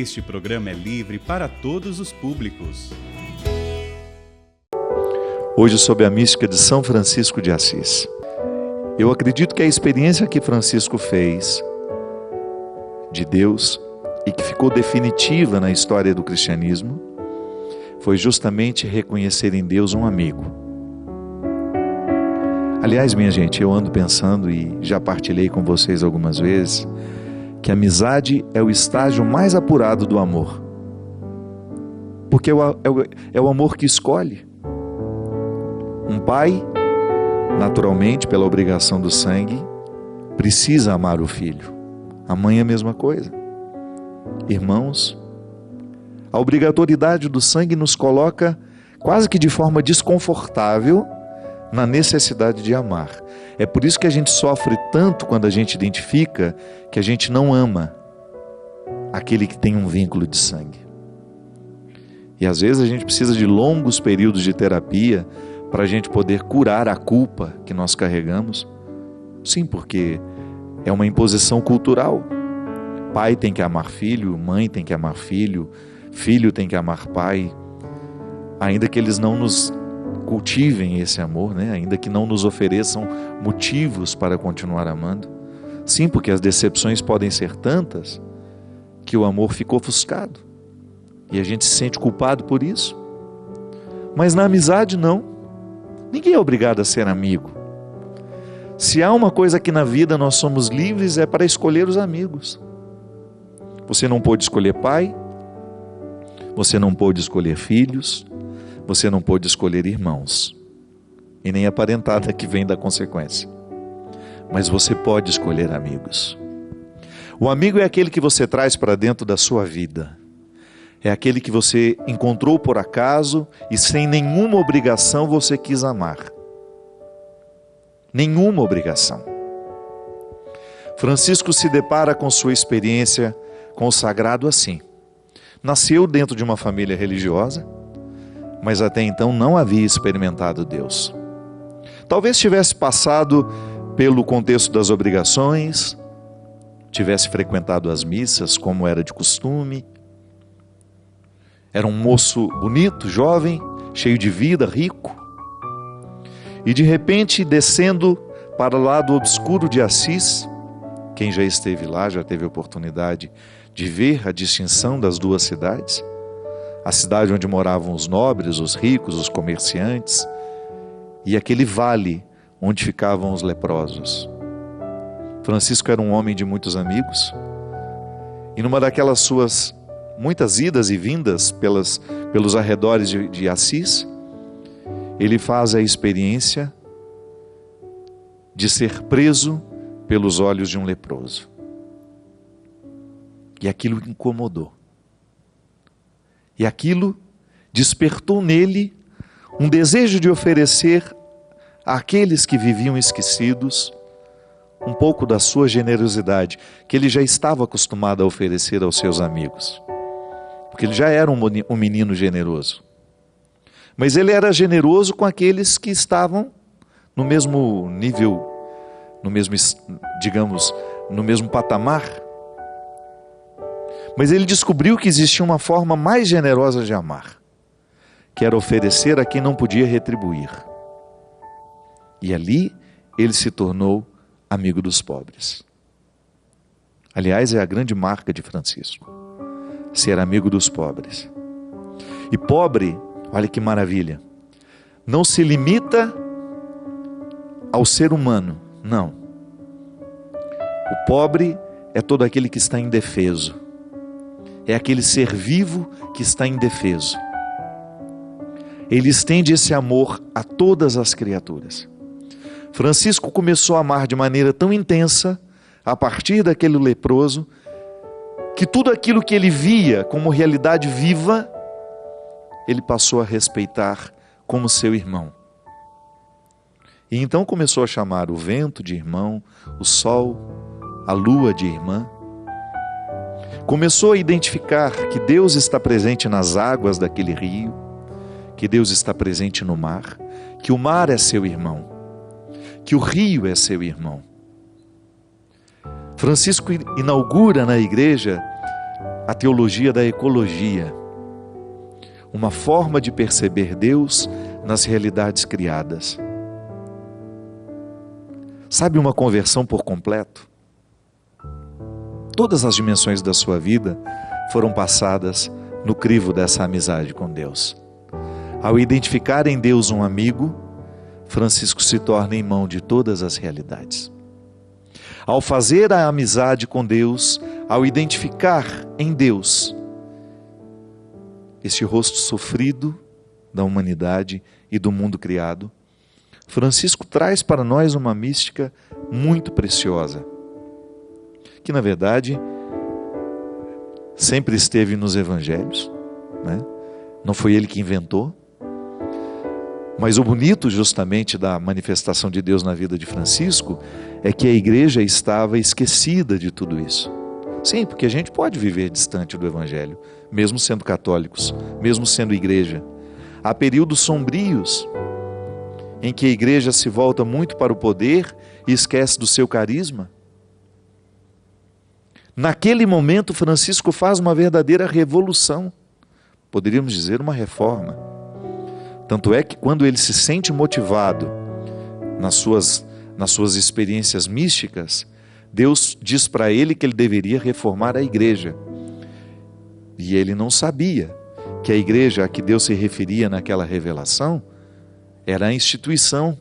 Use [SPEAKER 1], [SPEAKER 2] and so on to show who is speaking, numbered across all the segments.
[SPEAKER 1] Este programa é livre para todos os públicos.
[SPEAKER 2] Hoje, sob a mística de São Francisco de Assis. Eu acredito que a experiência que Francisco fez de Deus e que ficou definitiva na história do cristianismo foi justamente reconhecer em Deus um amigo. Aliás, minha gente, eu ando pensando e já partilhei com vocês algumas vezes que a amizade é o estágio mais apurado do amor. Porque é o amor que escolhe. Um pai, naturalmente, pela obrigação do sangue, precisa amar o filho. A mãe é a mesma coisa. Irmãos, a obrigatoriedade do sangue nos coloca quase que de forma desconfortável na necessidade de amar. É por isso que a gente sofre tanto quando a gente identifica que a gente não ama aquele que tem um vínculo de sangue. E às vezes a gente precisa de longos períodos de terapia para a gente poder curar a culpa que nós carregamos. Sim, porque é uma imposição cultural. Pai tem que amar filho, mãe tem que amar filho, filho tem que amar pai, ainda que eles não nos cultivem esse amor, né? Ainda que não nos ofereçam motivos para continuar amando. Sim, porque as decepções podem ser tantas que o amor ficou ofuscado e a gente se sente culpado por isso. Mas na amizade não. Ninguém é obrigado a ser amigo. Se há uma coisa que na vida nós somos livres é para escolher os amigos. Você não pôde escolher pai, você não pôde escolher filhos, você não pôde escolher irmãos, e nem a parentada que vem da consequência. Mas você pode escolher amigos. O amigo é aquele que você traz para dentro da sua vida. É aquele que você encontrou por acaso e sem nenhuma obrigação você quis amar. Nenhuma obrigação. Francisco se depara com sua experiência com o sagrado assim. Nasceu dentro de uma família religiosa, mas até então não havia experimentado Deus. Talvez tivesse passado pelo contexto das obrigações, tivesse frequentado as missas como era de costume. Era um moço bonito, jovem, cheio de vida, rico. E de repente, descendo para o lado obscuro de Assis, quem já esteve lá, já teve a oportunidade de ver a distinção das duas cidades, a cidade onde moravam os nobres, os ricos, os comerciantes, e aquele vale onde ficavam os leprosos. Francisco era um homem de muitos amigos, e numa daquelas suas muitas idas e vindas pelos arredores de Assis, ele faz a experiência de ser preso pelos olhos de um leproso. E aquilo incomodou. E aquilo despertou nele um desejo de oferecer àqueles que viviam esquecidos um pouco da sua generosidade, que ele já estava acostumado a oferecer aos seus amigos. Porque ele já era um menino generoso. Mas ele era generoso com aqueles que estavam no mesmo nível, no mesmo patamar. Mas ele descobriu que existia uma forma mais generosa de amar, que era oferecer a quem não podia retribuir. E ali ele se tornou amigo dos pobres. Aliás, é a grande marca de Francisco, ser amigo dos pobres. E pobre, olha que maravilha, não se limita ao ser humano, não. O pobre é todo aquele que está indefeso. É aquele ser vivo que está indefeso. Ele estende esse amor a todas as criaturas. Francisco começou a amar de maneira tão intensa, a partir daquele leproso, que tudo aquilo que ele via como realidade viva, ele passou a respeitar como seu irmão. E então começou a chamar o vento de irmão, o sol, a lua de irmã. Começou a identificar que Deus está presente nas águas daquele rio, que Deus está presente no mar, que o mar é seu irmão, que o rio é seu irmão. Francisco inaugura na igreja a teologia da ecologia, uma forma de perceber Deus nas realidades criadas. Sabe, uma conversão por completo? Todas as dimensões da sua vida foram passadas no crivo dessa amizade com Deus. Ao identificar em Deus um amigo, Francisco se torna irmão de todas as realidades. Ao fazer a amizade com Deus, ao identificar em Deus esse rosto sofrido da humanidade e do mundo criado, Francisco traz para nós uma mística muito preciosa, que na verdade sempre esteve nos evangelhos, né? Não foi ele que inventou, mas o bonito justamente da manifestação de Deus na vida de Francisco é que a igreja estava esquecida de tudo isso. Sim, porque a gente pode viver distante do evangelho, mesmo sendo católicos, mesmo sendo igreja. Há períodos sombrios em que a igreja se volta muito para o poder e esquece do seu carisma. Naquele momento, Francisco faz uma verdadeira revolução, poderíamos dizer uma reforma. Tanto é que quando ele se sente motivado nas suas experiências místicas, Deus diz para ele que ele deveria reformar a igreja. E ele não sabia que a igreja a que Deus se referia naquela revelação era a instituição.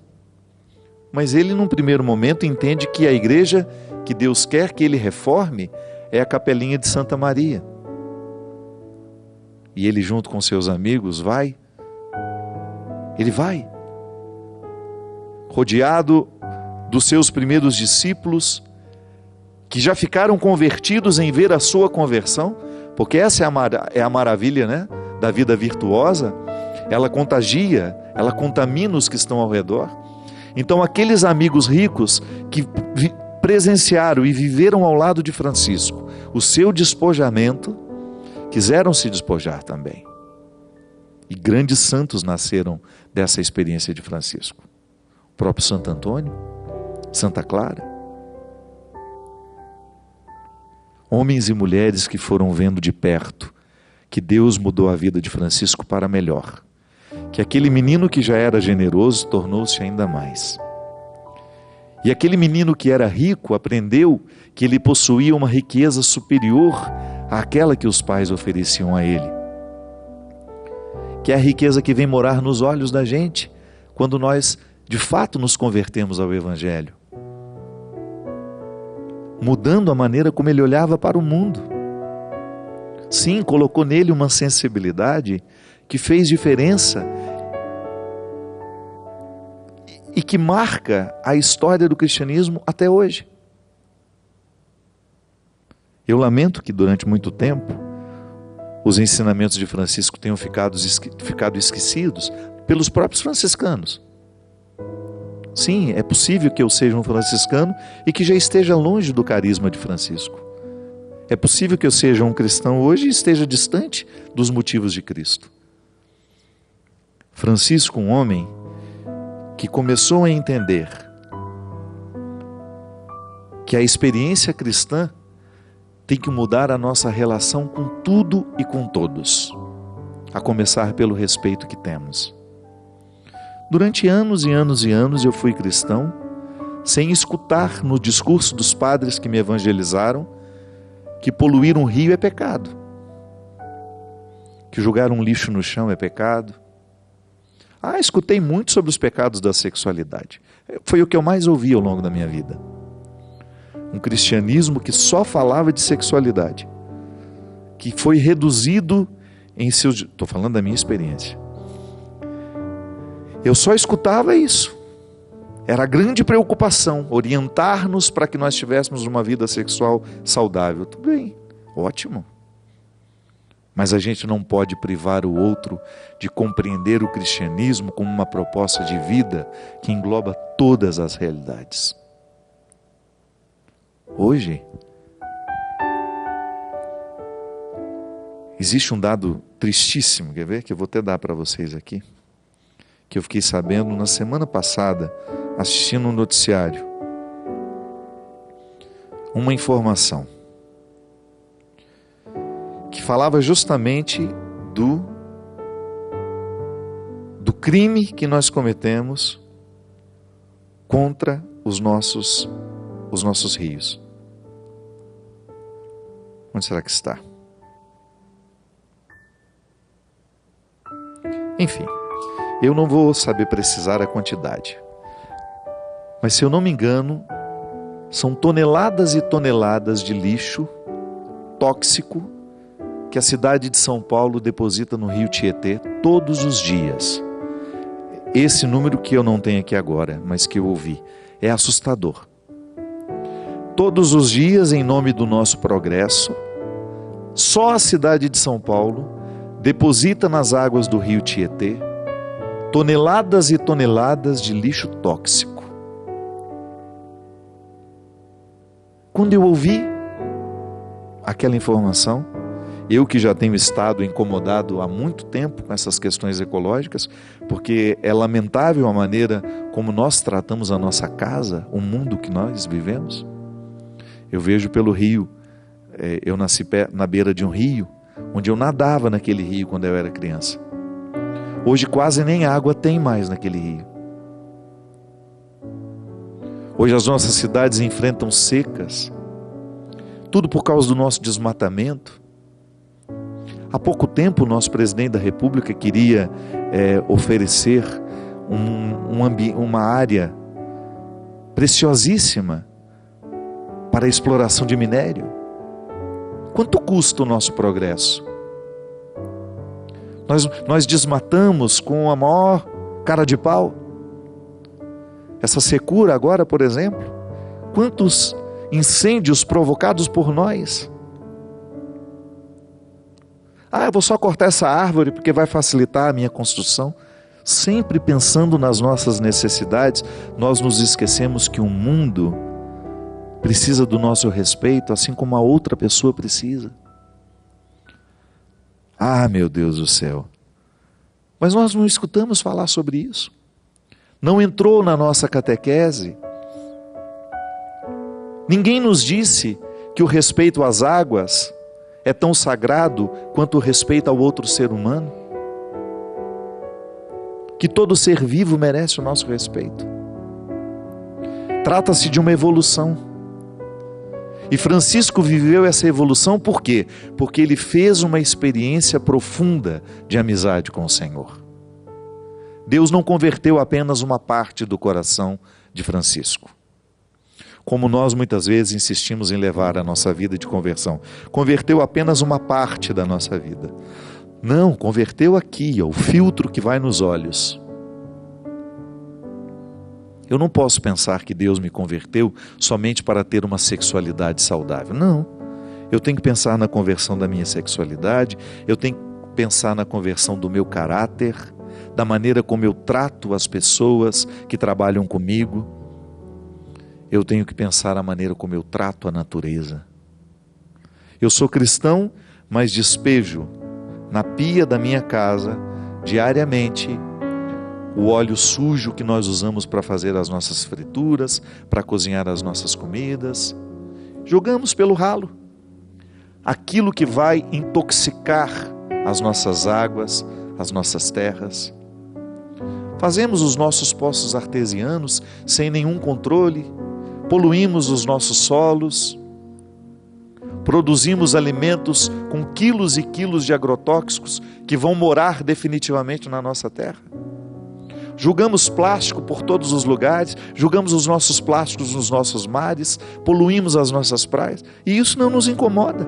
[SPEAKER 2] Mas ele, num primeiro momento, entende que a igreja que Deus quer que ele reforme é a capelinha de Santa Maria. E ele, junto com seus amigos, vai. Ele vai. Rodeado dos seus primeiros discípulos, que já ficaram convertidos em ver a sua conversão, porque essa é a maravilha, né, da vida virtuosa. Ela contagia, ela contamina os que estão ao redor. Então aqueles amigos ricos que presenciaram e viveram ao lado de Francisco o seu despojamento, quiseram se despojar também. E grandes santos nasceram dessa experiência de Francisco. O próprio Santo Antônio, Santa Clara. Homens e mulheres que foram vendo de perto que Deus mudou a vida de Francisco para melhor. Que aquele menino que já era generoso tornou-se ainda mais. E aquele menino que era rico aprendeu que ele possuía uma riqueza superior àquela que os pais ofereciam a ele. Que é a riqueza que vem morar nos olhos da gente quando nós de fato nos convertemos ao Evangelho, mudando a maneira como ele olhava para o mundo. Sim, colocou nele uma sensibilidade que fez diferença e que marca a história do cristianismo até hoje. Eu lamento que durante muito tempo os ensinamentos de Francisco tenham ficado esquecidos pelos próprios franciscanos. Sim, é possível que eu seja um franciscano e que já esteja longe do carisma de Francisco. É possível que eu seja um cristão hoje e esteja distante dos motivos de Cristo. Francisco, um homem que começou a entender que a experiência cristã tem que mudar a nossa relação com tudo e com todos, a começar pelo respeito que temos. Durante anos e anos e anos eu fui cristão, sem escutar no discurso dos padres que me evangelizaram que poluir um rio é pecado, que jogar um lixo no chão é pecado. Escutei muito sobre os pecados da sexualidade. Foi o que eu mais ouvi ao longo da minha vida. Um cristianismo que só falava de sexualidade, que foi reduzido em seus... Estou falando da minha experiência. Eu só escutava isso. Era a grande preocupação, orientar-nos para que nós tivéssemos uma vida sexual saudável. Tudo bem, ótimo. Mas a gente não pode privar o outro de compreender o cristianismo como uma proposta de vida que engloba todas as realidades. Hoje, existe um dado tristíssimo, quer ver? Que eu vou até dar para vocês aqui, que eu fiquei sabendo na semana passada, assistindo um noticiário. Uma informação. falava justamente do crime que nós cometemos contra os nossos rios. Onde será que está? Enfim, eu não vou saber precisar a quantidade, mas se eu não me engano, são toneladas e toneladas de lixo tóxico que a cidade de São Paulo deposita no rio Tietê todos os dias. Esse número que eu não tenho aqui agora, mas que eu ouvi, é assustador. Todos os dias, em nome do nosso progresso, só a cidade de São Paulo deposita nas águas do rio Tietê toneladas e toneladas de lixo tóxico. Quando eu ouvi aquela informação, eu que já tenho estado incomodado há muito tempo com essas questões ecológicas, porque é lamentável a maneira como nós tratamos a nossa casa, o mundo que nós vivemos. Eu vejo pelo rio, eu nasci na beira de um rio, onde eu nadava naquele rio quando eu era criança. Hoje quase nem água tem mais naquele rio. Hoje as nossas cidades enfrentam secas, tudo por causa do nosso desmatamento. Há pouco tempo o nosso presidente da República queria oferecer uma área preciosíssima para a exploração de minério. Quanto custa o nosso progresso? Nós desmatamos com a maior cara de pau. Essa secura agora, por exemplo, quantos incêndios provocados por nós? Eu vou só cortar essa árvore porque vai facilitar a minha construção. Sempre pensando nas nossas necessidades, nós nos esquecemos que o mundo precisa do nosso respeito, assim como a outra pessoa precisa. Meu Deus do céu! Mas nós não escutamos falar sobre isso. Não entrou na nossa catequese. Ninguém nos disse que o respeito às águas é tão sagrado quanto o respeito ao outro ser humano. Que todo ser vivo merece o nosso respeito. Trata-se de uma evolução. E Francisco viveu essa evolução por quê? Porque ele fez uma experiência profunda de amizade com o Senhor. Deus não converteu apenas uma parte do coração de Francisco, como nós muitas vezes insistimos em levar a nossa vida de conversão. Converteu apenas uma parte da nossa vida. Não, converteu aqui, o filtro que vai nos olhos. Eu não posso pensar que Deus me converteu somente para ter uma sexualidade saudável. Não, eu tenho que pensar na conversão da minha sexualidade, eu tenho que pensar na conversão do meu caráter, da maneira como eu trato as pessoas que trabalham comigo. Eu tenho que pensar a maneira como eu trato a natureza. Eu sou cristão, mas despejo na pia da minha casa, diariamente, o óleo sujo que nós usamos para fazer as nossas frituras, para cozinhar as nossas comidas. Jogamos pelo ralo aquilo que vai intoxicar as nossas águas, as nossas terras. Fazemos os nossos poços artesianos sem nenhum controle, poluímos os nossos solos, produzimos alimentos com quilos e quilos de agrotóxicos que vão morar definitivamente na nossa terra. Jogamos plástico por todos os lugares, jogamos os nossos plásticos nos nossos mares, poluímos as nossas praias, e isso não nos incomoda.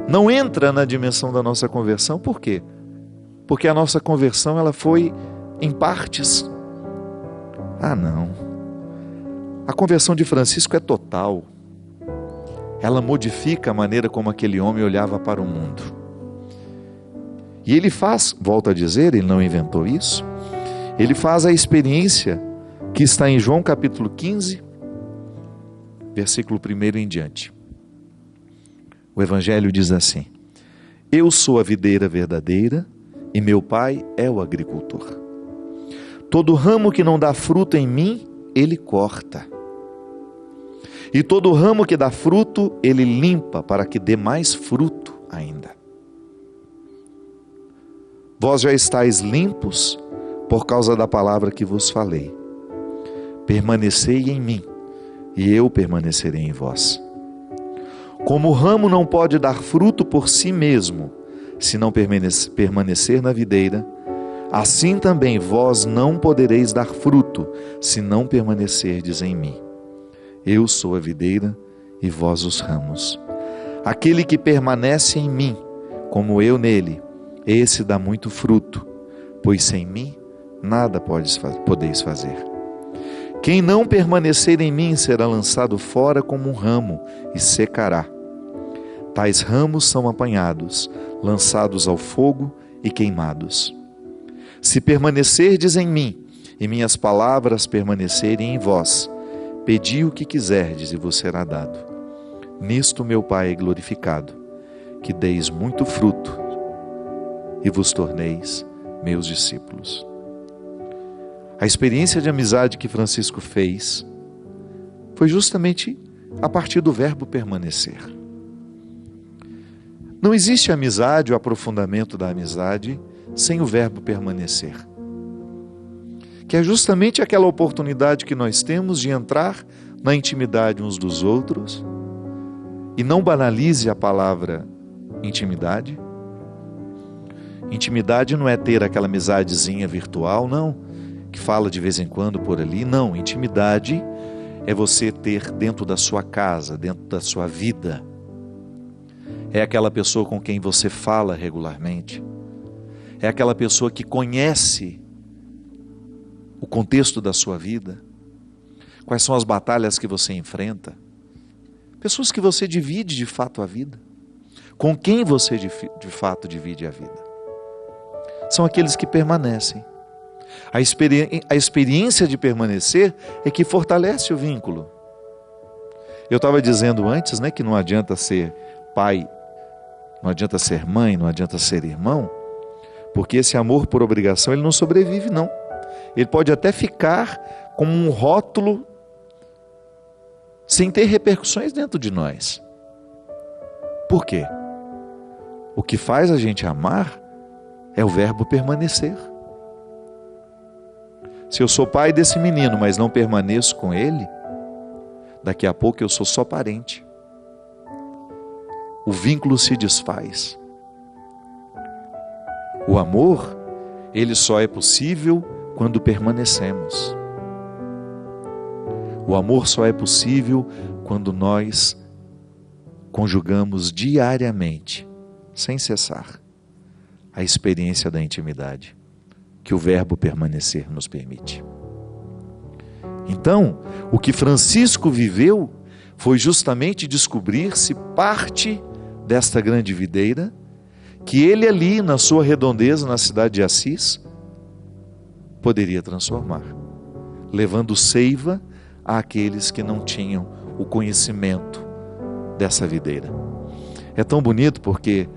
[SPEAKER 2] Não entra na dimensão da nossa conversão. Por quê? Porque a nossa conversão ela foi em partes. Não. A conversão de Francisco é total. Ela modifica a maneira como aquele homem olhava para o mundo. E ele faz, volto a dizer, ele não inventou isso, ele faz a experiência que está em João capítulo 15, versículo 1 em diante. O Evangelho diz assim: Eu sou a videira verdadeira e meu Pai é o agricultor. Todo ramo que não dá fruto em mim, ele corta. E todo ramo que dá fruto, ele limpa para que dê mais fruto ainda. Vós já estáis limpos por causa da palavra que vos falei. Permanecei em mim, e eu permanecerei em vós. Como o ramo não pode dar fruto por si mesmo, se não permanecer na videira, assim também vós não podereis dar fruto, se não permanecerdes em mim. Eu sou a videira e vós os ramos. Aquele que permanece em mim, como eu nele, esse dá muito fruto, pois sem mim nada podeis fazer. Quem não permanecer em mim será lançado fora como um ramo e secará. Tais ramos são apanhados, lançados ao fogo e queimados. Se permanecerdes em mim e minhas palavras permanecerem em vós, pedi o que quiserdes e vos será dado. Nisto meu Pai é glorificado, que deis muito fruto e vos torneis meus discípulos. A experiência de amizade que Francisco fez foi justamente a partir do verbo permanecer. Não existe amizade ou aprofundamento da amizade sem o verbo permanecer, que é justamente aquela oportunidade que nós temos de entrar na intimidade uns dos outros. E não banalize a palavra intimidade. Intimidade não é ter aquela amizadezinha virtual, não, que fala de vez em quando por ali. Não, intimidade é você ter dentro da sua casa, dentro da sua vida. É aquela pessoa com quem você fala regularmente. É aquela pessoa que conhece o contexto da sua vida. Quais são as batalhas que você enfrenta. Pessoas que você divide de fato a vida. Com quem você de fato divide a vida. São aqueles que permanecem. A experiência de permanecer é que fortalece o vínculo. Eu estava dizendo antes, que não adianta ser pai, não adianta ser mãe, não adianta ser irmão, porque esse amor por obrigação ele não sobrevive, não. Ele pode até ficar como um rótulo sem ter repercussões dentro de nós. Por quê? O que faz a gente amar é o verbo permanecer. Se eu sou pai desse menino, mas não permaneço com ele, daqui a pouco eu sou só parente. O vínculo se desfaz. O amor, ele só é possível quando permanecemos. O amor só é possível quando nós conjugamos diariamente, sem cessar, a experiência da intimidade que o verbo permanecer nos permite. Então, o que Francisco viveu foi justamente descobrir-se parte desta grande videira, que ele ali na sua redondeza, na cidade de Assis, poderia transformar, levando seiva àqueles que não tinham o conhecimento dessa videira. É tão bonito porque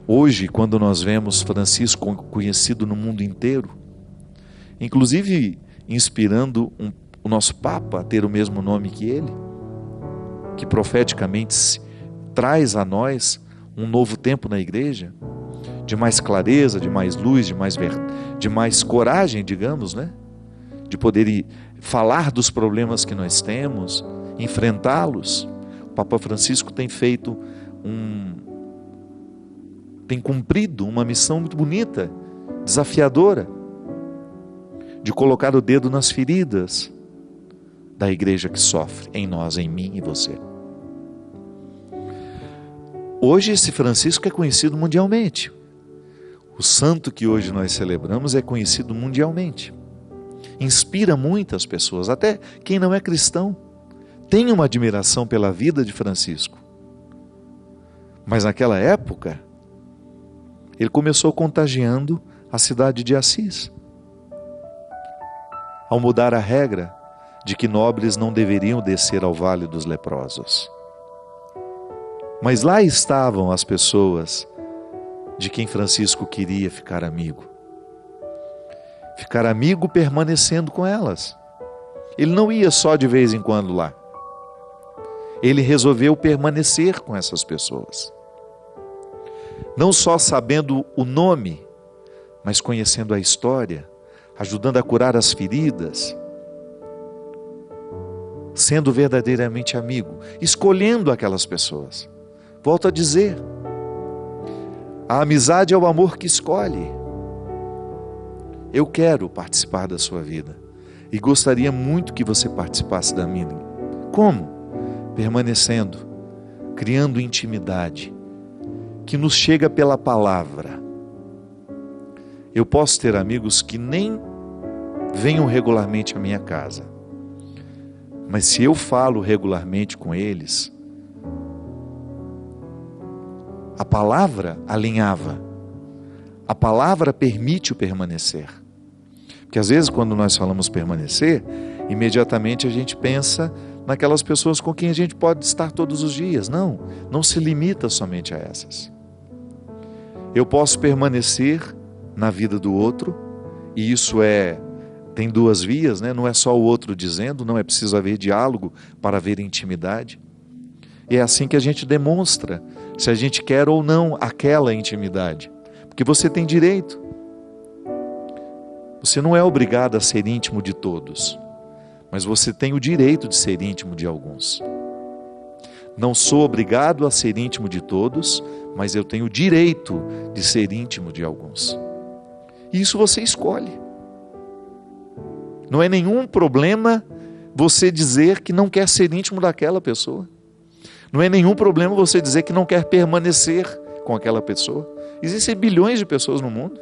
[SPEAKER 2] hoje, quando nós vemos Francisco conhecido no mundo inteiro, inclusive inspirando o nosso Papa a ter o mesmo nome que ele, que profeticamente traz a nós um novo tempo na igreja, de mais clareza, de mais luz, de mais coragem, digamos, de poder falar dos problemas que nós temos, enfrentá-los. O Papa Francisco tem cumprido uma missão muito bonita, desafiadora, de colocar o dedo nas feridas da igreja que sofre, em nós, em mim e você. Hoje esse Francisco é conhecido mundialmente. O santo que hoje nós celebramos é conhecido mundialmente. Inspira muitas pessoas, até quem não é cristão, tem uma admiração pela vida de Francisco. Mas naquela época, ele começou contagiando a cidade de Assis, ao mudar a regra de que nobres não deveriam descer ao vale dos leprosos. Mas lá estavam as pessoas de quem Francisco queria ficar amigo. Ficar amigo permanecendo com elas. Ele não ia só de vez em quando lá. Ele resolveu permanecer com essas pessoas. não só sabendo o nome, mas conhecendo a história, ajudando a curar as feridas, sendo verdadeiramente amigo, escolhendo aquelas pessoas. Volto a dizer, a amizade é o amor que escolhe. Eu quero participar da sua vida e gostaria muito que você participasse da minha. Como? Permanecendo, criando intimidade, que nos chega pela palavra. Eu posso ter amigos que nem venham regularmente à minha casa, mas se eu falo regularmente com eles, a palavra alinhava, a palavra permite o permanecer. Porque às vezes quando nós falamos permanecer, imediatamente a gente pensa naquelas pessoas com quem a gente pode estar todos os dias. Não, não se limita somente a essas. Eu posso permanecer na vida do outro, e isso tem duas vias, né? Não é só o outro dizendo, não é preciso haver diálogo para haver intimidade. E é assim que a gente demonstra se a gente quer ou não aquela intimidade. Porque você tem direito. Você não é obrigado a ser íntimo de todos, mas você tem o direito de ser íntimo de alguns. Não sou obrigado a ser íntimo de todos, mas eu tenho o direito de ser íntimo de alguns. E isso você escolhe. Não é nenhum problema você dizer que não quer ser íntimo daquela pessoa. Não é nenhum problema você dizer que não quer permanecer com aquela pessoa. Existem bilhões de pessoas no mundo.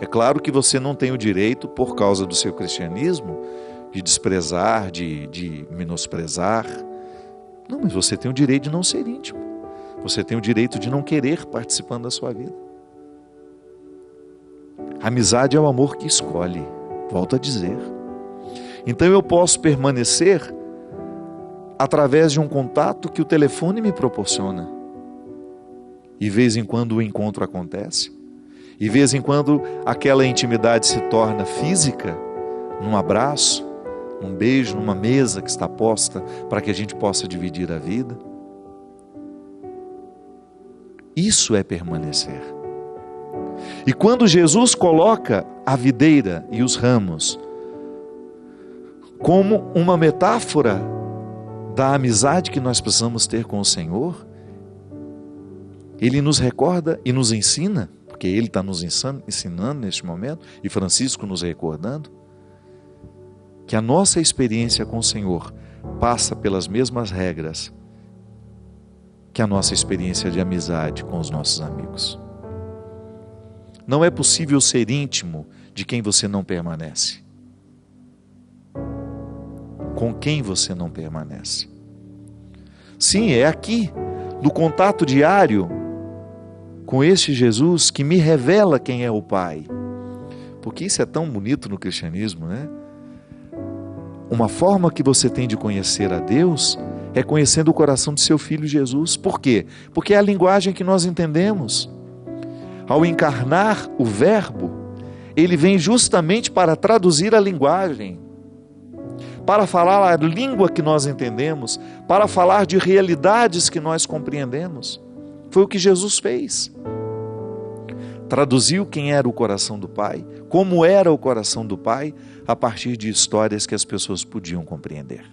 [SPEAKER 2] É claro que você não tem o direito, por causa do seu cristianismo, de desprezar, de menosprezar. Não, mas você tem o direito de não ser íntimo. Você tem o direito de não querer participando da sua vida. A amizade é o amor que escolhe, volto a dizer. Então eu posso permanecer através de um contato que o telefone me proporciona. E de vez em quando o encontro acontece. E de vez em quando aquela intimidade se torna física, num abraço, num beijo, numa mesa que está posta para que a gente possa dividir a vida. Isso é permanecer. E quando Jesus coloca a videira e os ramos como uma metáfora da amizade que nós precisamos ter com o Senhor, Ele nos recorda e nos ensina, porque Ele está nos ensinando neste momento, e Francisco nos recordando, que a nossa experiência com o Senhor passa pelas mesmas regras que a nossa experiência de amizade com os nossos amigos. Não é possível ser íntimo de quem você não permanece. Com quem você não permanece. Sim, é aqui, no contato diário com este Jesus que me revela quem é o Pai. Porque isso é tão bonito no cristianismo, né? Uma forma que você tem de conhecer a Deus é conhecendo o coração de seu Filho Jesus. Por quê? Porque é a linguagem que nós entendemos. Ao encarnar o Verbo, Ele vem justamente para traduzir a linguagem, para falar a língua que nós entendemos, para falar de realidades que nós compreendemos. Foi o que Jesus fez. Traduziu quem era o coração do Pai, como era o coração do Pai, a partir de histórias que as pessoas podiam compreender.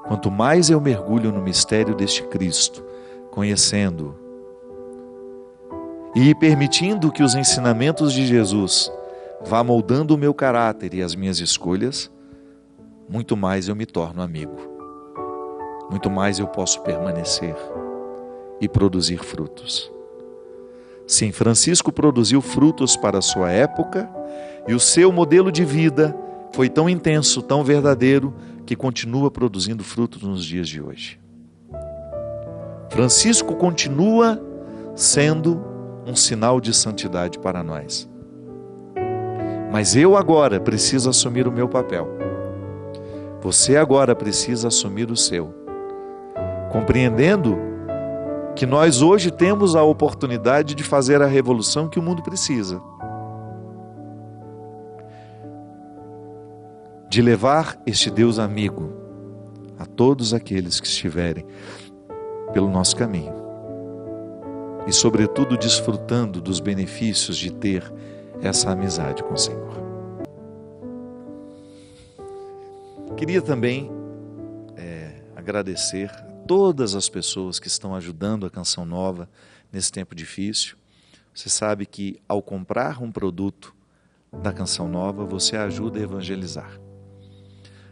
[SPEAKER 2] Quanto mais eu mergulho no mistério deste Cristo, conhecendo e permitindo que os ensinamentos de Jesus vá moldando o meu caráter e as minhas escolhas, muito mais eu me torno amigo. Muito mais eu posso permanecer e produzir frutos. Sim, Francisco produziu frutos para a sua época e o seu modelo de vida foi tão intenso, tão verdadeiro, que continua produzindo frutos nos dias de hoje. Francisco continua sendo um sinal de santidade para nós. Mas eu agora preciso assumir o meu papel. Você agora precisa assumir o seu. Compreendendo que nós hoje temos a oportunidade de fazer a revolução que o mundo precisa. De levar este Deus amigo a todos aqueles que estiverem pelo nosso caminho. E, sobretudo, desfrutando dos benefícios de ter essa amizade com o Senhor. Queria também agradecer a todas as pessoas que estão ajudando a Canção Nova nesse tempo difícil. Você sabe que ao comprar um produto da Canção Nova, você ajuda a evangelizar.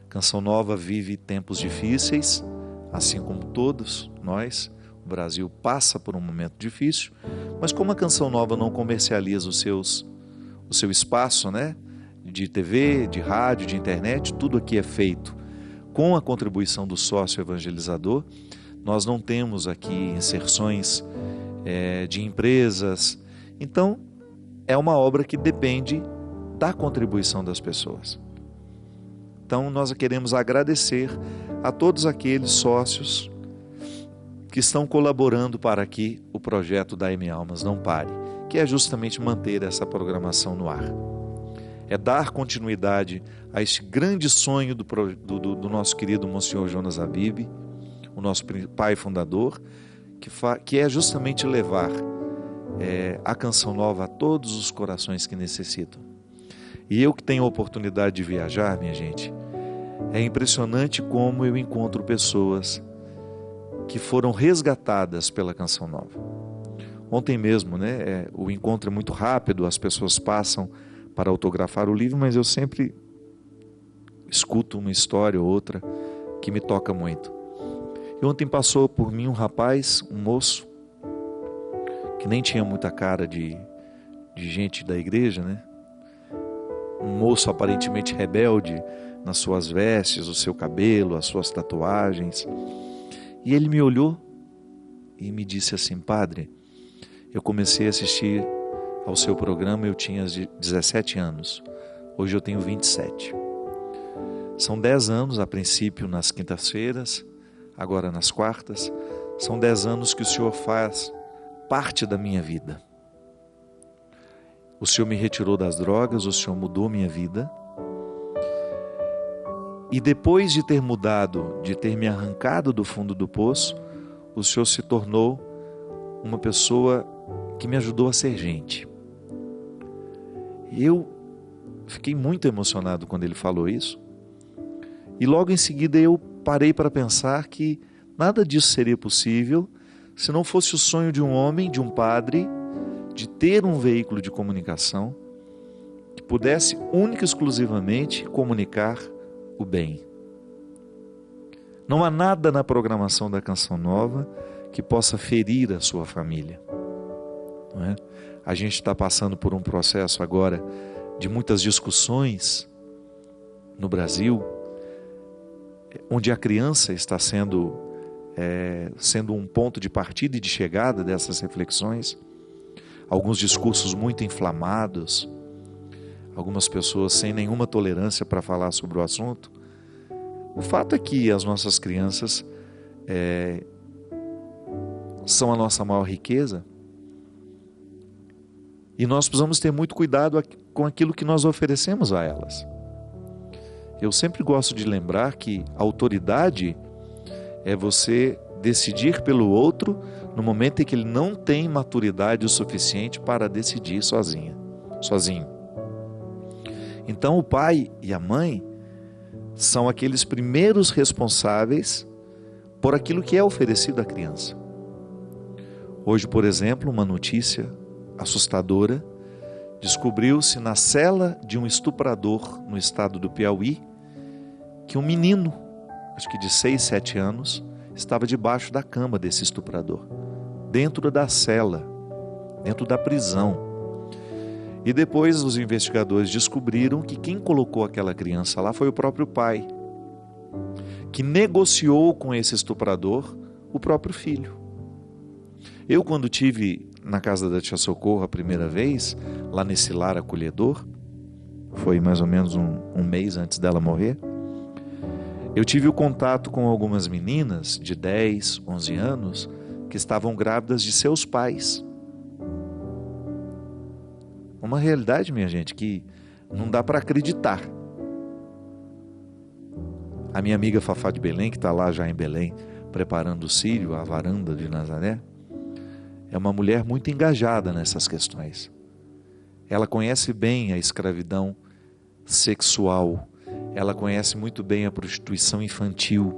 [SPEAKER 2] Canção Nova vive tempos difíceis, assim como todos nós. O Brasil passa por um momento difícil, mas como a Canção Nova não comercializa o seu espaço, né, de TV, de rádio, de internet, tudo aqui é feito com a contribuição do sócio evangelizador. Nós não temos aqui inserções de empresas. Então, é uma obra que depende da contribuição das pessoas. Então, nós queremos agradecer a todos aqueles sócios que estão colaborando para que o projeto da M Almas não pare, que é justamente manter essa programação no ar. É dar continuidade a este grande sonho do nosso querido Monsenhor Jonas Habib, o nosso pai fundador, que é justamente levar a Canção Nova a todos os corações que necessitam. E eu que tenho a oportunidade de viajar, minha gente, é impressionante como eu encontro pessoas que foram resgatadas pela Canção Nova. Ontem mesmo, né, o encontro é muito rápido, as pessoas passam para autografar o livro, mas eu sempre escuto uma história ou outra que me toca muito. E ontem passou por mim um rapaz, um moço, que nem tinha muita cara de gente da igreja, né? Um moço aparentemente rebelde nas suas vestes, o seu cabelo, as suas tatuagens. E ele me olhou e me disse assim: padre, eu comecei a assistir ao seu programa, eu tinha 17 anos, hoje eu tenho 27. São 10 anos, a princípio nas quintas-feiras, agora nas quartas, são 10 anos que o Senhor faz parte da minha vida. O Senhor me retirou das drogas, o Senhor mudou minha vida. E depois de ter mudado, de ter me arrancado do fundo do poço, o Senhor se tornou uma pessoa que me ajudou a ser gente. Eu fiquei muito emocionado quando ele falou isso. E logo em seguida eu parei para pensar que nada disso seria possível se não fosse o sonho de um homem, de um padre, de ter um veículo de comunicação que pudesse única e exclusivamente comunicar o bem. Não há nada na programação da Canção Nova que possa ferir a sua família. Não é? A gente está passando por um processo agora de muitas discussões no Brasil, onde a criança está sendo um ponto de partida e de chegada dessas reflexões. Alguns discursos muito inflamados, algumas pessoas sem nenhuma tolerância para falar sobre o assunto. O fato é que as nossas crianças são a nossa maior riqueza e nós precisamos ter muito cuidado com aquilo que nós oferecemos a elas. Eu sempre gosto de lembrar que a autoridade é você decidir pelo outro no momento em que ele não tem maturidade o suficiente para decidir sozinho. Então o pai e a mãe são aqueles primeiros responsáveis por aquilo que é oferecido à criança. Hoje, por exemplo, uma notícia assustadora: descobriu-se na cela de um estuprador no estado do Piauí que um menino, acho que de 6, 7 anos, estava debaixo da cama desse estuprador, dentro da cela, dentro da prisão. E depois os investigadores descobriram que quem colocou aquela criança lá foi o próprio pai, que negociou com esse estuprador o próprio filho. Eu, quando tive na casa da tia Socorro a primeira vez, lá nesse lar acolhedor, foi mais ou menos um mês antes dela morrer, eu tive o contato com algumas meninas de 10, 11 anos que estavam grávidas de seus pais. Uma realidade, minha gente, que não dá para acreditar. A minha amiga Fafá de Belém, que está lá já em Belém, preparando o círio, a varanda de Nazaré, é uma mulher muito engajada nessas questões. Ela conhece bem a escravidão sexual, ela conhece muito bem a prostituição infantil,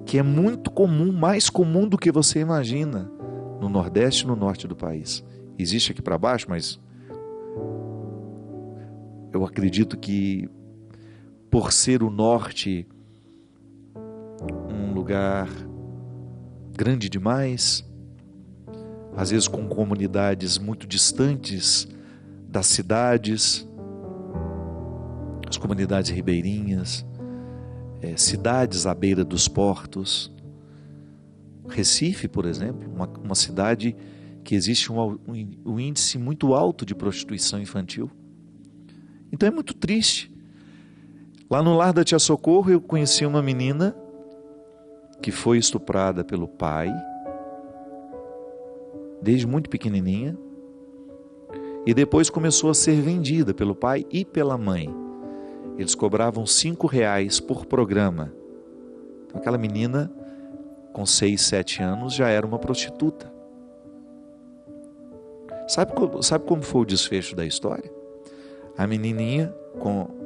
[SPEAKER 2] que é muito comum, mais comum do que você imagina, no Nordeste e no Norte do país. Existe aqui para baixo, mas eu acredito que, por ser o Norte um lugar grande demais, às vezes com comunidades muito distantes das cidades, as comunidades ribeirinhas, cidades à beira dos portos. Recife, por exemplo, uma cidade que existe um índice muito alto de prostituição infantil. Então é muito triste. Lá no lar da Tia Socorro eu conheci uma menina que foi estuprada pelo pai, desde muito pequenininha, e depois começou a ser vendida pelo pai e pela mãe. Eles cobravam R$5 por programa. Então, aquela menina, com 6, 7 anos, já era uma prostituta. Sabe como foi o desfecho da história? A menininha,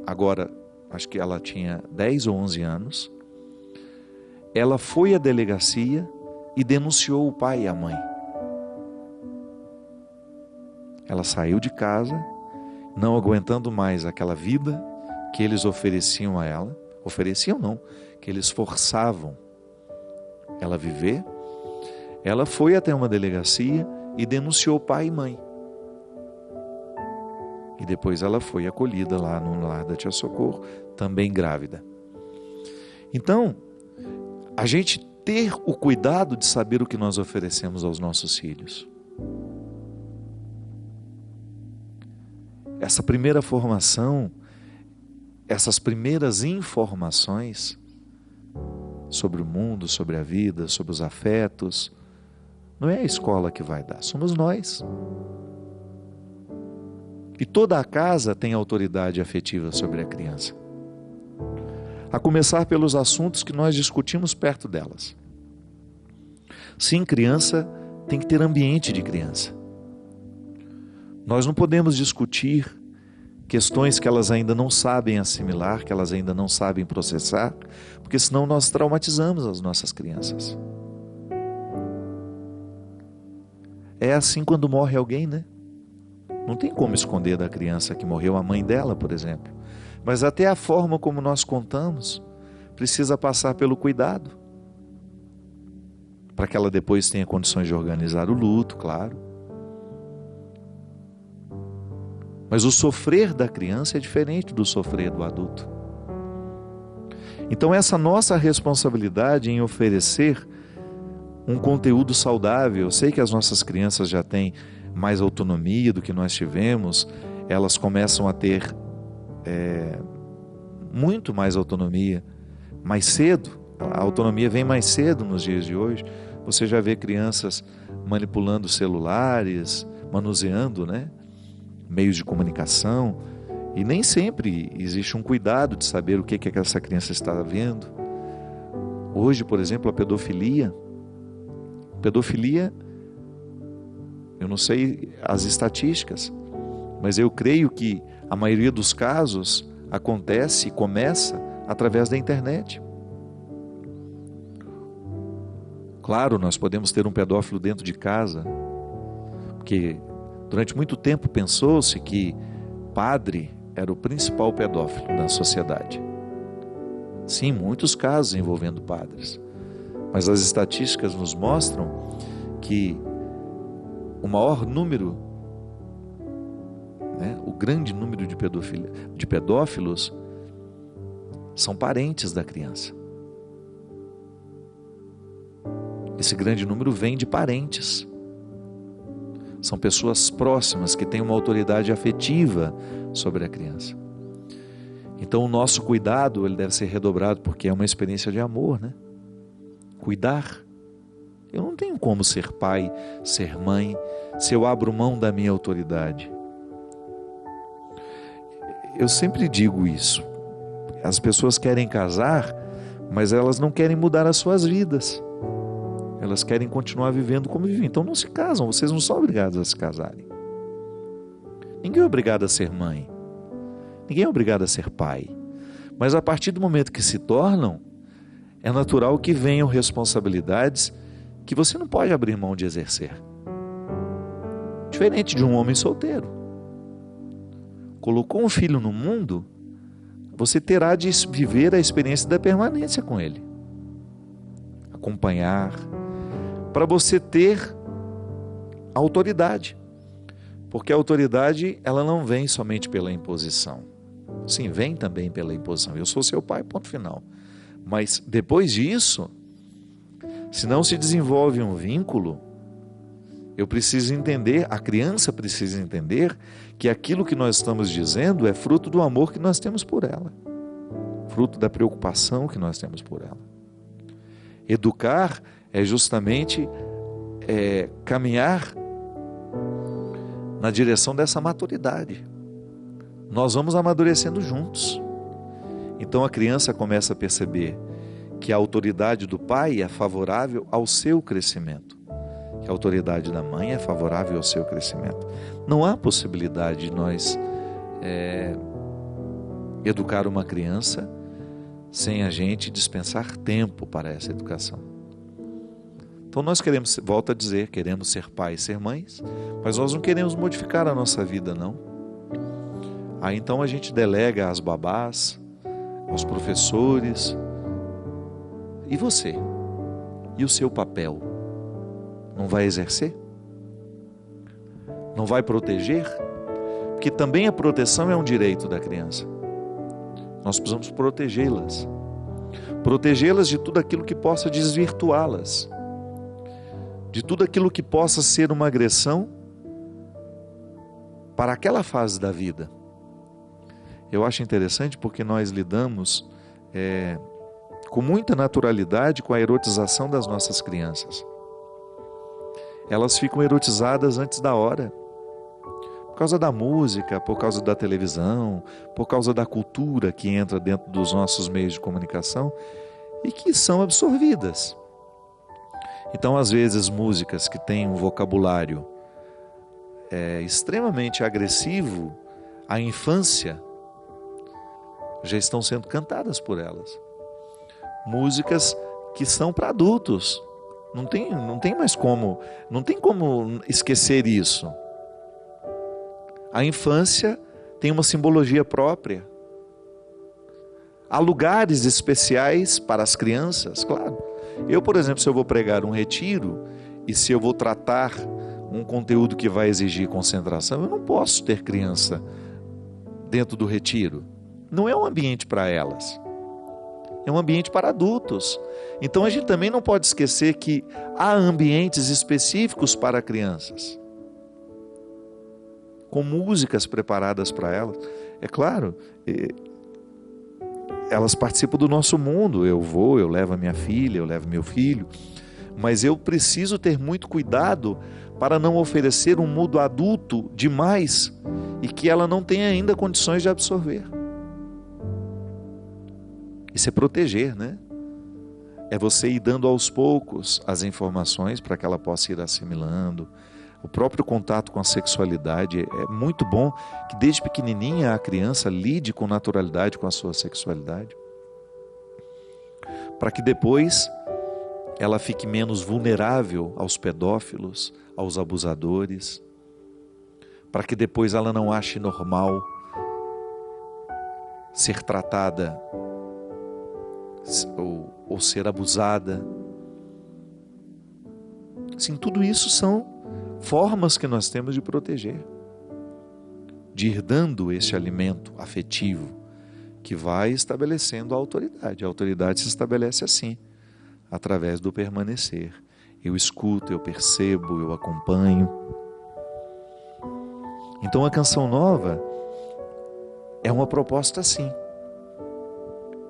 [SPEAKER 2] agora, acho que ela tinha 10 ou 11 anos, ela foi à delegacia e denunciou o pai e a mãe. Ela saiu de casa, não aguentando mais aquela vida que eles ofereciam a ela. Ofereciam não, que eles forçavam ela a viver. Ela foi até uma delegacia e denunciou pai e mãe. E depois ela foi acolhida lá no lar da Tia Socorro, também grávida. Então, a gente ter o cuidado de saber o que nós oferecemos aos nossos filhos. Essa primeira formação, essas primeiras informações sobre o mundo, sobre a vida, sobre os afetos, não é a escola que vai dar, somos nós. E toda a casa tem autoridade afetiva sobre a criança. A começar pelos assuntos que nós discutimos perto delas. Sim, criança tem que ter ambiente de criança. Nós não podemos discutir questões que elas ainda não sabem assimilar, que elas ainda não sabem processar, porque senão nós traumatizamos as nossas crianças. É assim quando morre alguém, né? Não tem como esconder da criança que morreu a mãe dela, por exemplo. Mas até a forma como nós contamos precisa passar pelo cuidado, para que ela depois tenha condições de organizar o luto, claro. Mas o sofrer da criança é diferente do sofrer do adulto. Então essa nossa responsabilidade em oferecer um conteúdo saudável, eu sei que as nossas crianças já têm mais autonomia do que nós tivemos, elas começam a ter muito mais autonomia, mais cedo, a autonomia vem mais cedo nos dias de hoje. Você já vê crianças manipulando celulares, manuseando, meios de comunicação, e nem sempre existe um cuidado de saber o que essa criança está vendo. Hoje, por exemplo, a pedofilia, eu não sei as estatísticas, mas eu creio que a maioria dos casos acontece e começa através da internet. Claro, nós podemos ter um pedófilo dentro de casa, porque durante muito tempo pensou-se que padre era o principal pedófilo da sociedade. Sim, muitos casos envolvendo padres. Mas as estatísticas nos mostram que o maior número, o grande número de pedófilos são parentes da criança. Esse grande número vem de parentes. São pessoas próximas que têm uma autoridade afetiva sobre a criança. Então o nosso cuidado ele deve ser redobrado, porque é uma experiência de amor, Cuidar. Eu não tenho como ser pai, ser mãe, se eu abro mão da minha autoridade. Eu sempre digo isso. As pessoas querem casar, mas elas não querem mudar as suas vidas. Elas querem continuar vivendo como vivem. Então não se casam, vocês não são obrigados a se casarem. Ninguém é obrigado a ser mãe. Ninguém é obrigado a ser pai. Mas a partir do momento que se tornam, é natural que venham responsabilidades que você não pode abrir mão de exercer. Diferente de um homem solteiro. Colocou um filho no mundo, você terá de viver a experiência da permanência com ele. Acompanhar, para você ter autoridade. Porque a autoridade, ela não vem somente pela imposição. Sim, vem também pela imposição. Eu sou seu pai, ponto final. Mas depois disso, se não se desenvolve um vínculo, eu preciso entender, a criança precisa entender que aquilo que nós estamos dizendo é fruto do amor que nós temos por ela. Fruto da preocupação que nós temos por ela. Educar é justamente caminhar na direção dessa maturidade. Nós vamos amadurecendo juntos. Então a criança começa a perceber que a autoridade do pai é favorável ao seu crescimento, que a autoridade da mãe é favorável ao seu crescimento. Não há possibilidade de nós educar uma criança sem a gente dispensar tempo para essa educação. Então nós queremos, volto a dizer, queremos ser pais, ser mães, mas nós não queremos modificar a nossa vida, não. Aí então a gente delega às babás, aos professores. E você? E o seu papel? Não vai exercer? Não vai proteger? Porque também a proteção é um direito da criança. Nós precisamos protegê-las. Protegê-las de tudo aquilo que possa desvirtuá-las. De tudo aquilo que possa ser uma agressão para aquela fase da vida. Eu acho interessante porque nós lidamos com muita naturalidade com a erotização das nossas crianças. Elas ficam erotizadas antes da hora. Por causa da música, por causa da televisão, por causa da cultura que entra dentro dos nossos meios de comunicação e que são absorvidas. Então, às vezes, músicas que têm um vocabulário extremamente agressivo à infância já estão sendo cantadas por elas. Músicas que são para adultos. Não tem mais como, não tem como esquecer isso. A infância tem uma simbologia própria. Há lugares especiais para as crianças, claro. Eu, por exemplo, se eu vou pregar um retiro e se eu vou tratar um conteúdo que vai exigir concentração, eu não posso ter criança dentro do retiro. Não é um ambiente para elas. É um ambiente para adultos. Então a gente também não pode esquecer que há ambientes específicos para crianças, com músicas preparadas para elas. É claro, elas participam do nosso mundo. Eu levo a minha filha, eu levo meu filho, mas eu preciso ter muito cuidado para não oferecer um mundo adulto demais e que ela não tenha ainda condições de absorver. Isso é proteger, né? É você ir dando aos poucos as informações para que ela possa ir assimilando. O próprio contato com a sexualidade é muito bom que desde pequenininha a criança lide com naturalidade com a sua sexualidade, para que depois ela fique menos vulnerável aos pedófilos, aos abusadores, para que depois ela não ache normal ser tratada ou ser abusada. Sim, tudo isso são formas que nós temos de proteger, de ir dando esse alimento afetivo que vai estabelecendo a autoridade. A autoridade se estabelece assim, através do permanecer. Eu escuto, eu percebo, eu acompanho. Então a Canção Nova é uma proposta assim,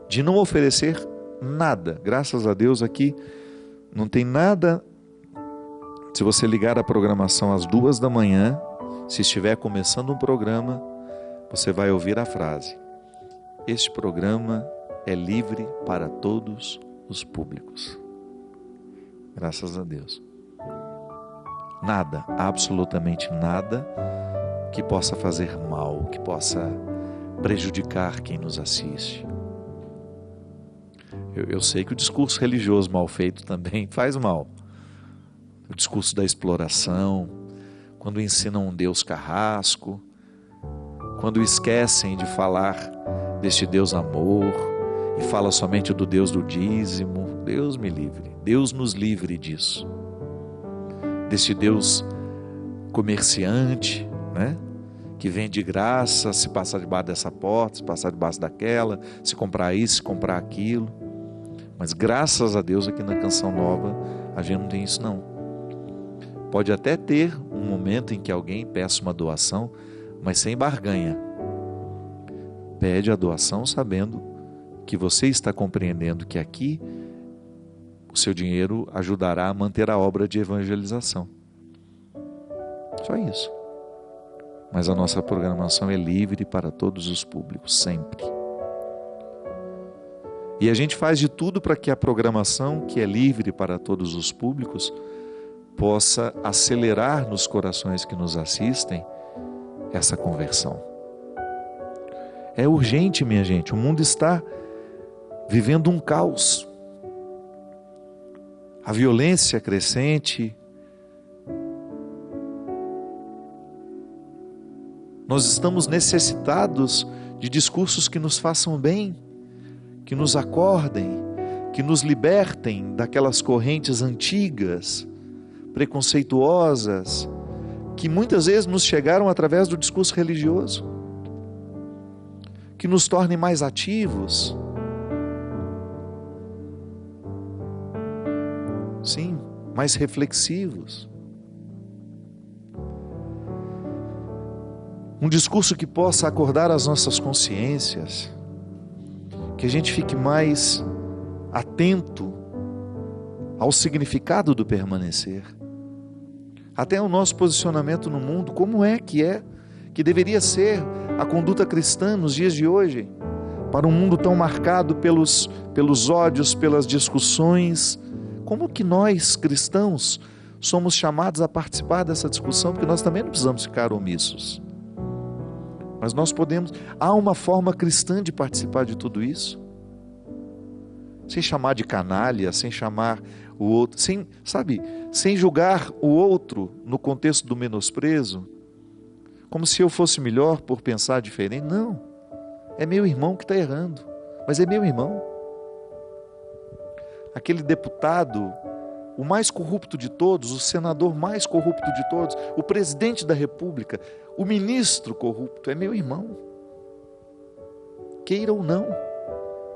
[SPEAKER 2] de não oferecer nada. Graças a Deus aqui não tem nada. Se você ligar a programação às 2 da manhã, se estiver começando um programa, você vai ouvir a frase: este programa é livre para todos os públicos. Graças a Deus. Nada, absolutamente nada que possa fazer mal, que possa prejudicar quem nos assiste. Eu sei que o discurso religioso mal feito também faz mal. O discurso da exploração, quando ensinam um Deus carrasco, quando esquecem de falar deste Deus amor e fala somente do Deus do dízimo. Deus me livre, Deus nos livre disso. Deste Deus comerciante, né? Que vem de graça, se passar debaixo dessa porta, se passar debaixo daquela, se comprar isso, se comprar aquilo. Mas graças a Deus aqui na Canção Nova a gente não tem isso não. Pode até ter um momento em que alguém peça uma doação, mas sem barganha. Pede a doação sabendo que você está compreendendo que aqui o seu dinheiro ajudará a manter a obra de evangelização. Só isso. Mas a nossa programação é livre para todos os públicos, sempre. E a gente faz de tudo para que a programação, que é livre para todos os públicos, possa acelerar nos corações que nos assistem essa conversão. É urgente, minha gente, o mundo está vivendo um caos. A violência crescente. Nós estamos necessitados de discursos que nos façam bem, que nos acordem, que nos libertem daquelas correntes antigas, preconceituosas, que muitas vezes nos chegaram através do discurso religioso, que nos tornem mais ativos. Sim, mais reflexivos. Um discurso que possa acordar as nossas consciências, que a gente fique mais atento ao significado do permanecer, até o nosso posicionamento no mundo, como é que deveria ser a conduta cristã nos dias de hoje, para um mundo tão marcado pelos ódios, pelas discussões. Como que nós, cristãos, somos chamados a participar dessa discussão, porque nós também não precisamos ficar omissos. Mas nós podemos, há uma forma cristã de participar de tudo isso, sem chamar de canalha, sem chamar o outro, sem julgar o outro no contexto do menosprezo, como se eu fosse melhor por pensar diferente. Não, é meu irmão que está errando, mas é meu irmão. Aquele deputado, o mais corrupto de todos, o senador mais corrupto de todos, o presidente da República, o ministro corrupto, é meu irmão. Queira ou não,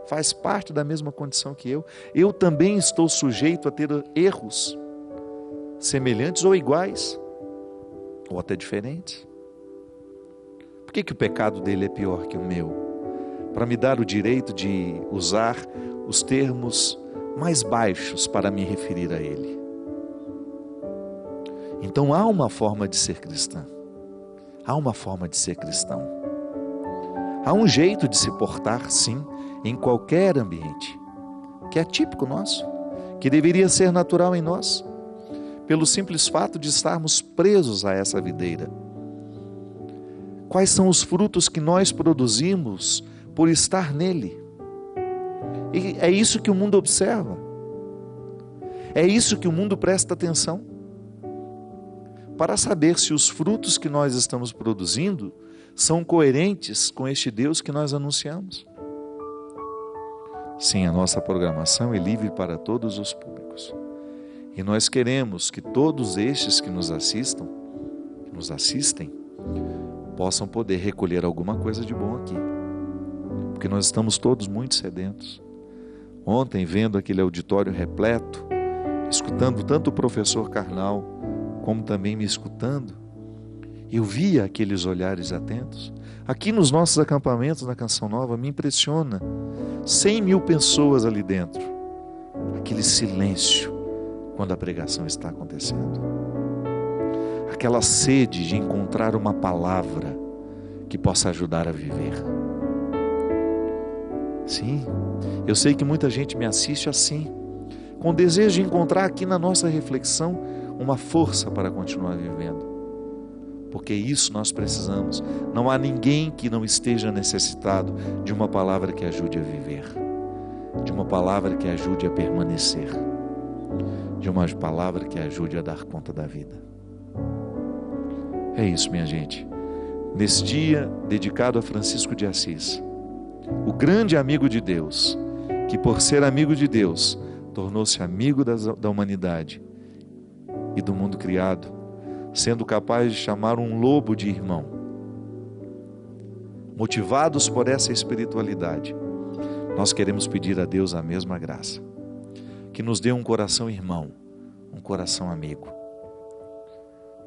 [SPEAKER 2] faz parte da mesma condição que eu. Eu também estou sujeito a ter erros semelhantes ou iguais, ou até diferentes. Por que o pecado dele é pior que o meu? Para me dar o direito de usar os termos mais baixos para me referir a ele. Então há uma forma de ser cristã. Há uma forma de ser cristão. Há um jeito de se portar, sim, em qualquer ambiente, que é típico nosso, que deveria ser natural em nós, pelo simples fato de estarmos presos a essa videira. Quais são os frutos que nós produzimos por estar nele? E é isso que o mundo observa. É isso que o mundo presta atenção. Para saber se os frutos que nós estamos produzindo são coerentes com este Deus que nós anunciamos. Sim, a nossa programação é livre para todos os públicos. E nós queremos que todos estes que nos assistem, possam poder recolher alguma coisa de bom aqui. Porque nós estamos todos muito sedentos. Ontem, vendo aquele auditório repleto, escutando tanto o professor Karnal, como também me escutando, eu via aqueles olhares atentos. Aqui nos nossos acampamentos na Canção Nova, me impressiona, 100.000 pessoas ali dentro, aquele silêncio quando a pregação está acontecendo, aquela sede de encontrar uma palavra que possa ajudar a viver. Sim, eu sei que muita gente me assiste assim, com desejo de encontrar aqui na nossa reflexão uma força para continuar vivendo. Porque isso nós precisamos. Não há ninguém que não esteja necessitado de uma palavra que ajude a viver, de uma palavra que ajude a permanecer, de uma palavra que ajude a dar conta da vida. É isso, minha gente. Nesse dia dedicado a Francisco de Assis, o grande amigo de Deus, que por ser amigo de Deus, tornou-se amigo da humanidade e do mundo criado, sendo capaz de chamar um lobo de irmão. Motivados por essa espiritualidade, nós queremos pedir a Deus a mesma graça, que nos dê um coração irmão, um coração amigo,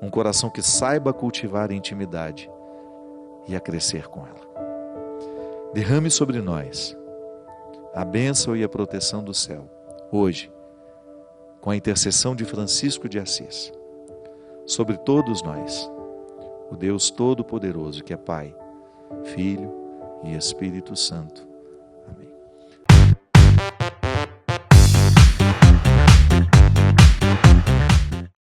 [SPEAKER 2] um coração que saiba cultivar a intimidade e a crescer com ela. Derrame sobre nós a bênção e a proteção do céu, hoje, com a intercessão de Francisco de Assis, sobre todos nós, o Deus Todo-Poderoso, que é Pai, Filho e Espírito Santo.